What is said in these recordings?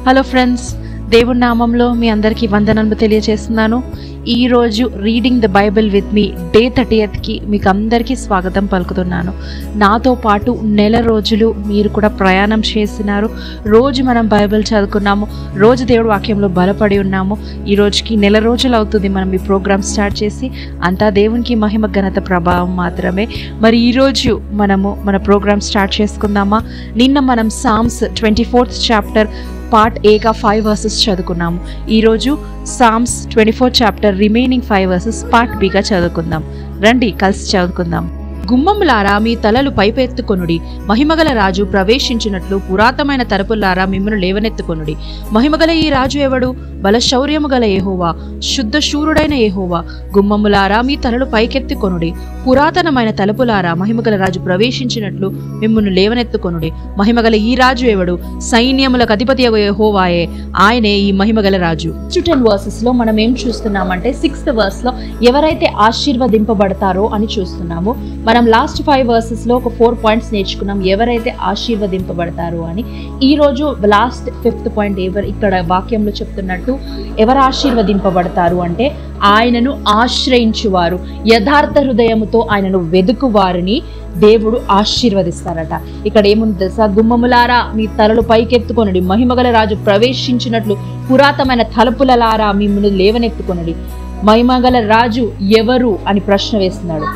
Hello friends, దేవుని నామంలో మీ అందరికీ వందనాలు తెలియజేస్తున్నాను. ఈరోజు reading the Bible with me day 30కి మీకు అందరికీ స్వాగతం పలుకుతున్నాను. నాతో పాటు నెల రోజులు మీరు కూడా ప్రయాణం చేస్తున్నారు. రోజు మనం బైబిల్ చదువుకున్నాము, రోజు దేవుడి వాక్యంలో బలపడి ఉన్నాము. ఈ రోజుకి నెల రోజులు అవుతుంది మనం ఈ ప్రోగ్రామ్ స్టార్ట్ చేసి. అంతా దేవునికి మహిమ ఘనత ప్రభావం మాత్రమే. మరి ఈరోజు మనము మన ప్రోగ్రామ్ స్టార్ట్ చేసుకుందామా? నిన్న మనం సామ్స్ 24th చాప్టర్ పార్ట్ ఏగా 5 వర్సెస్ చదువుకున్నాము. ఈరోజు Psalms 24 chapter remaining 5 verses part బిగా చదువుకుందాం. రండి కలిసి చదువుకుందాం. గుమ్మములారా మీ తలలు పైపెత్తుకొనుడి, మహిమగల రాజు ప్రవేశించినట్లు పురాతనమైన తలుపులారా మిమ్మల్ని లేవనెత్తుకొనుడి. మహిమగల ఈ రాజు ఎవడు? బలశౌర్యము గల యెహోవా, శుద్ధ శూరుడైన యెహోవా. గుమ్మములారా మీ తలలు పైకెత్తుకొనుడి, పురాతనమైన తలుపులారా మహిమగల రాజు ప్రవేశించినట్లు మిమ్మల్ని లేవనెత్తుకొనుడి. మహిమగల ఈ రాజు ఎవడు? సైన్యములకు అధిపతి యెహోవాయే, ఆయనే ఈ మహిమగల రాజు. 10 వర్సెస్ లో మనం ఏం చూస్తున్నామంటే 6th verse లో ఎవరైతే ఆశీర్వదింపబడతారో అని చూస్తున్నాము. మనం లాస్ట్ 5 వర్సెస్ లో ఒక 4 పాయింట్స్ నేర్చుకున్నాం, ఎవరైతే ఆశీర్వదింపబడతారు అని. ఈ రోజు లాస్ట్ 5th పాయింట్ ఇక్కడ వాక్యంలో చెప్తున్నట్టు ఎవరు ఆశీర్వదింపబడతారు అంటే ఆయనను ఆశ్రయించువారు, యథార్థ హృదయముతో ఆయనను వెదుకువారిని దేవుడు ఆశీర్వదిస్తారట. ఇక్కడ ఏముంది తెలుసా? గుమ్మములారా మీ తలలు పైకెత్తుకొనుడి, మహిమగల రాజు ప్రవేశించినట్లు పురాతనమైన తలుపులలారా మిమ్మల్ని లేవనెత్తుకొనుడి. మహిమగల రాజు ఎవరు అని ప్రశ్న వేస్తున్నాడు.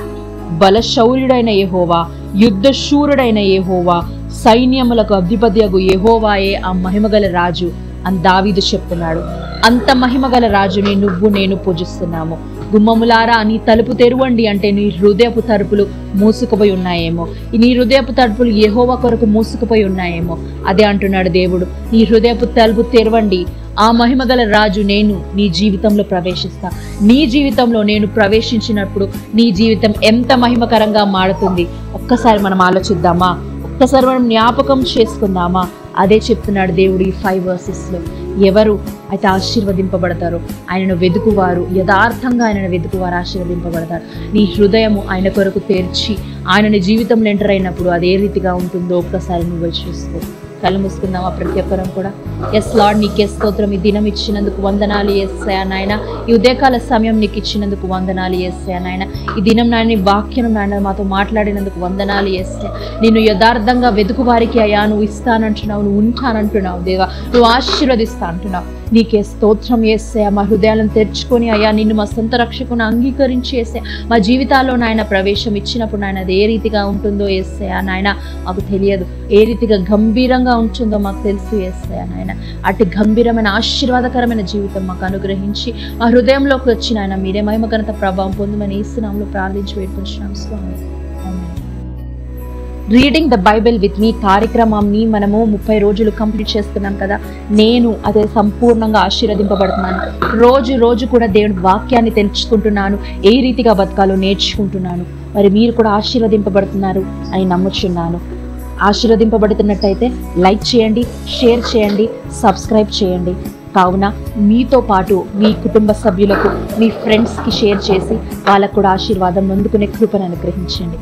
బలశౌర్యుడైన యెహోవా, యుద్ధ శూరుడైన యెహోవా, సైన్యములకు అధిపతియగు యెహోవాయే ఆ మహిమగల రాజు అని దావీదు చెప్తున్నాడు. అంత మహిమగల రాజుని నువ్వు నేను పూజిస్తున్నాము. గుమ్మములారా నీ తలుపు తెరవండి అంటే నీ హృదయపు తలుపులు మూసుకుపోయి ఉన్నాయేమో, నీ హృదయపు తలుపులు యెహోవా కొరకు మూసుకుపోయి ఉన్నాయేమో. అదే అంటున్నాడు దేవుడు, నీ హృదయపు తలుపు తెరవండి, ఆ మహిమగల రాజు నేను నీ జీవితంలో ప్రవేశిస్తా. నీ జీవితంలో నేను ప్రవేశించినప్పుడు నీ జీవితం ఎంత మహిమకరంగా మారుతుంది ఒక్కసారి మనం ఆలోచిద్దామా? ఒక్కసారి మనం జ్ఞాపకం చేసుకుందామా? అదే చెప్తున్నాడు దేవుడు ఈ 5 verses లో. ఎవరు అయితే ఆశీర్వదింపబడతారో ఆయనను వెదుకువారు, యథార్థంగా ఆయనను వెదుకువారు ఆశీర్వదింపబడతారు. నీ హృదయము ఆయన కొరకు తెరిచి ఆయన జీవితంలో ఎంటర్ అయినప్పుడు అదే రీతిగా ఉంటుందో ఒక్కసారి నువ్వు చూసుకో. కళ్ళు మూసుకుందామా ప్రతి ఒక్కరం కూడా? ఎస్ లార్డ్, నీకే స్తోత్రం. ఈ దినం ఇచ్చినందుకు వందనాలు యేసయ్యా నాయన. ఈ ఉదయకాల సమయం నీకు ఇచ్చినందుకు వందనాలు యేసయ్యా నాయన. ఈ దినం నాయన వాక్యం నాయన మాతో మాట్లాడినందుకు వందనాలు యేసయ్యా. నేను యథార్థంగా వెతుకు వారికి అయ్యా నువ్వు ఇస్తానంటున్నావు, నువ్వు ఉంటానంటున్నావు దేవా, నువ్వు ఆశీర్వదిస్తా అంటున్నావు. నీకే స్తోత్రం యేసయ్యా. మా హృదయాలను తెరుచుకొని అయ్యా నిన్ను మా సొంత రక్షకుని అంగీకరించి యేసయ్యా మా జీవితాల్లో నాయన ప్రవేశం ఇచ్చినప్పుడు నాయన అది ఏ రీతిగా ఉంటుందో యేసయ్యా నాయన మాకు తెలియదు, ఏ రీతిగా గంభీరంగా ఉంటుందో మాకు తెలుసు యేసయ్యా నాయన. అటు గంభీరమైన ఆశీర్వాదకరమైన జీవితం మాకు అనుగ్రహించి మా హృదయంలోకి వచ్చిన ఆయన మీరే మహిమ ఘనత ప్రభావం పొందమని యేసు నామములో ప్రార్థించి వేడుకుంటున్నాం స్వామి. రీడింగ్ ద బైబిల్ విత్ మీ కార్యక్రమాన్ని మనము 30 రోజులు కంప్లీట్ చేస్తున్నాం కదా. నేను అదే సంపూర్ణంగా ఆశీర్వదింపబడుతున్నాను. రోజు కూడా దేవుని వాక్యాన్ని తెలుసుకుంటున్నాను, ఏ రీతిగా బతకాలో నేర్చుకుంటున్నాను. మరి మీరు కూడా ఆశీర్వదింపబడుతున్నారు అని నమ్ముచున్నాను. ఆశీర్వదింపబడుతున్నట్టయితే లైక్ చేయండి, షేర్ చేయండి, సబ్స్క్రైబ్ చేయండి. కావున మీతో పాటు మీ కుటుంబ సభ్యులకు, మీ ఫ్రెండ్స్కి షేర్ చేసి వాళ్ళకు కూడా ఆశీర్వాదం అందుకునే కృపను అనుగ్రహించండి.